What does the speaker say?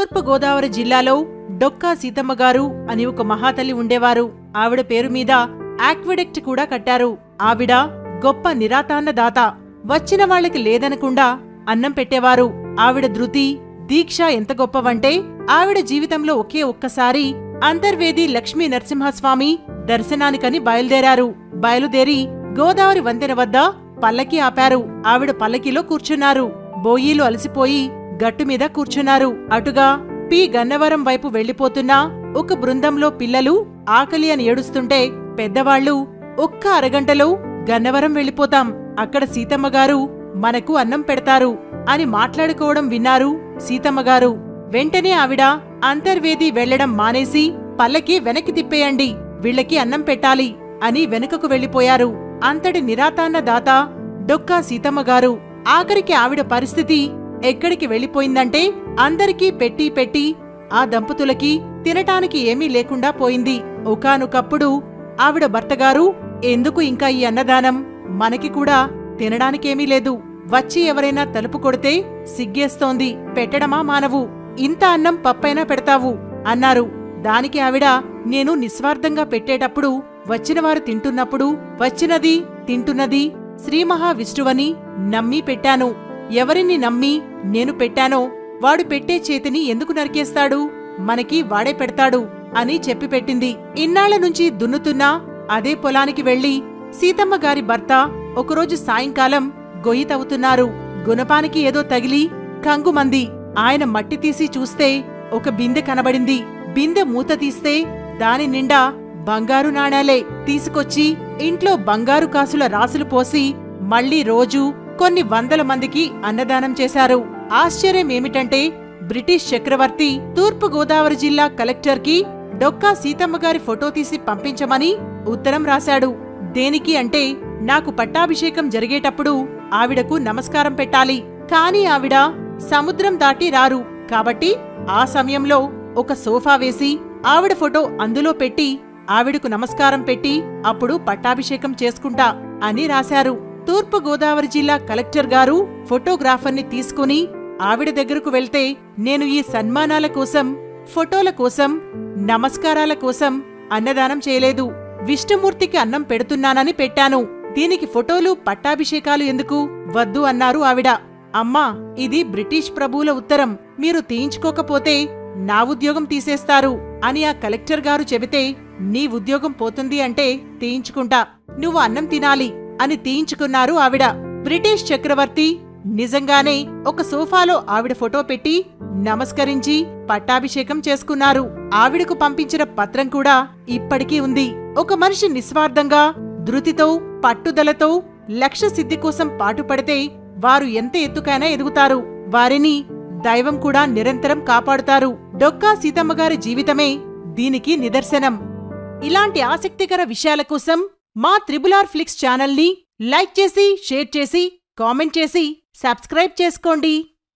తూర్పు గోదావరి జిల్లాలో డొక్కా సీతమ్మగారు అని ఒక మహాతల్లి ఉండేవారు. ఆవిడ పేరు మీద ఆక్విడక్ట్ కూడా కట్టారు. ఆవిడ గొప్ప నిరాతాన్నదాత. వచ్చిన వాళ్లకి లేదనకుండా అన్నం పెట్టేవారు. ఆవిడ ధృతి, దీక్ష ఎంత గొప్పవంటే ఆవిడ జీవితంలో ఒకే ఒక్కసారి అంతర్వేది లక్ష్మీ నరసింహస్వామి దర్శనానికని బయలుదేరి గోదావరి వంతెన వద్ద పల్లకి ఆపారు. ఆవిడ పల్లకిలో కూర్చున్నారు. బోయీలు అలసిపోయి గట్టుమీద కూర్చున్నారు. అటుగా పి గన్నవరం వైపు వెళ్లిపోతున్న ఒక బృందంలో పిల్లలు ఆకలి అని ఏడుస్తుంటే పెద్దవాళ్లు ఒక్క అరగంటలో గన్నవరం వెళ్ళిపోతాం, అక్కడ సీతమ్మగారు మనకు అన్నం పెడతారు అని మాట్లాడుకోవడం విన్నారు సీతమ్మగారు. వెంటనే ఆవిడ అంతర్వేది వెళ్లడం మానేసి పల్లకి వెనక్కి తిప్పేయండి, వీళ్లకి అన్నం పెట్టాలి అని వెనుకకు వెళ్లిపోయారు. అంతటి నిరాతాన్న దాత డొక్కా సీతమ్మగారు. ఆఖరికి ఆవిడ పరిస్థితి ఎక్కడికి వెళ్లిపోయిందంటే అందరికీ పెట్టి ఆ దంపతులకి తినటానికి ఏమీ లేకుండా పోయింది. ఒకానొకప్పుడు ఆవిడ భర్తగారు, ఎందుకు ఇంకా ఈ అన్నదానం, మనకి కూడా తినడానికేమీ లేదు, వచ్చి ఎవరైనా తలుపు కొడితే సిగ్గేస్తోంది, పెట్టడమా మానవు, ఇంత అన్నం పప్పైనా పెడతావు అన్నారు. దానికి ఆవిడ, నేను నిస్వార్థంగా పెట్టేటప్పుడు వచ్చినవారు తింటున్నప్పుడు వచ్చినది తింటున్నది శ్రీ మహావిష్ణువని నమ్మి పెట్టాను. ఎవరిని నమ్మి నేను పెట్టానో వాడు పెట్టే చేతిని ఎందుకు నరికేస్తాడు, మనకి వాడే పెడతాడు అని చెప్పి పెట్టింది. ఇన్నాళ్ల నుంచి దున్నుతున్నా అదే పొలానికి వెళ్లి సీతమ్మగారి భర్త ఒకరోజు సాయంకాలం గొయ్యి తవ్వుతున్నారు. గుణపానికి ఏదో తగిలి కంగుమంది. ఆయన మట్టి తీసి చూస్తే ఒక బిందె కనబడింది. బిందె మూత తీస్తే దాని నిండా బంగారు నాణాలే. తీసుకొచ్చి ఇంట్లో బంగారు కాసుల రాసులు పోసి మళ్లీ రోజూ కొన్ని వందల మందికి అన్నదానం చేశారు. ఆశ్చర్యమేమిటంటే బ్రిటిష్ చక్రవర్తి తూర్పు గోదావరి జిల్లా కలెక్టర్కి డొక్కా సీతమ్మగారి ఫోటో తీసి పంపించమని ఉత్తరం రాశాడు. దేనికి అంటే, నాకు పట్టాభిషేకం జరిగేటప్పుడు ఆవిడకు నమస్కారం పెట్టాలి, కాని ఆవిడ సముద్రం దాటి రారు కాబట్టి ఆ సమయంలో ఒక సోఫా వేసి ఆవిడ ఫోటో అందులో పెట్టి ఆవిడకు నమస్కారం పెట్టి అప్పుడు పట్టాభిషేకం చేసుకుంటా అని రాశారు. తూర్పు గోదావరి జిల్లా కలెక్టర్ గారు ఫోటోగ్రాఫర్ని తీసుకుని ఆవిడ దగ్గరకు వెళ్తే, నేను ఈ సన్మానాల కోసం, ఫోటోల కోసం, నమస్కారాల కోసం అన్నదానం చేయలేదు, విష్ణుమూర్తికి అన్నం పెడుతున్నానని పెట్టాను, దీనికి ఫోటోలు పట్టాభిషేకాలు ఎందుకు, వద్దు అన్నారు ఆవిడ. అమ్మా, ఇది బ్రిటిష్ ప్రభువుల ఉత్తరం, మీరు తీయించుకోకపోతే నా ఉద్యోగం తీసేస్తారు అని ఆ కలెక్టర్ గారు చెబితే, నీ ఉద్యోగం పోతుంది అంటే తీయించుకుంటా, నువ్వు అన్నం తినాలి అని తీయించుకున్నారు ఆవిడ. బ్రిటిష్ చక్రవర్తి నిజంగానే ఒక సోఫాలో ఆవిడ ఫోటో పెట్టి నమస్కరించి పట్టాభిషేకం చేసుకున్నారు. ఆవిడకు పంపించిన పత్రం కూడా ఇప్పటికీ ఉంది. ఒక మనిషి నిస్వార్థంగా, ధృతితో, పట్టుదలతో లక్ష్య సిద్ధి కోసం పాటుపడితే వారు ఎంత ఎత్తుకైనా ఎదుగుతారు. వారిని దైవం కూడా నిరంతరం కాపాడుతారు. డొక్కా సీతమ్మగారి జీవితమే దీనికి నిదర్శనం. ఇలాంటి ఆసక్తికర విషయాల కోసం మా త్రిబుల్ ఫ్లిక్స్ ఛానల్ని లైక్ చేసి, షేర్ చేసి, కామెంట్ చేసి, సబ్స్క్రైబ్ చేసుకోండి.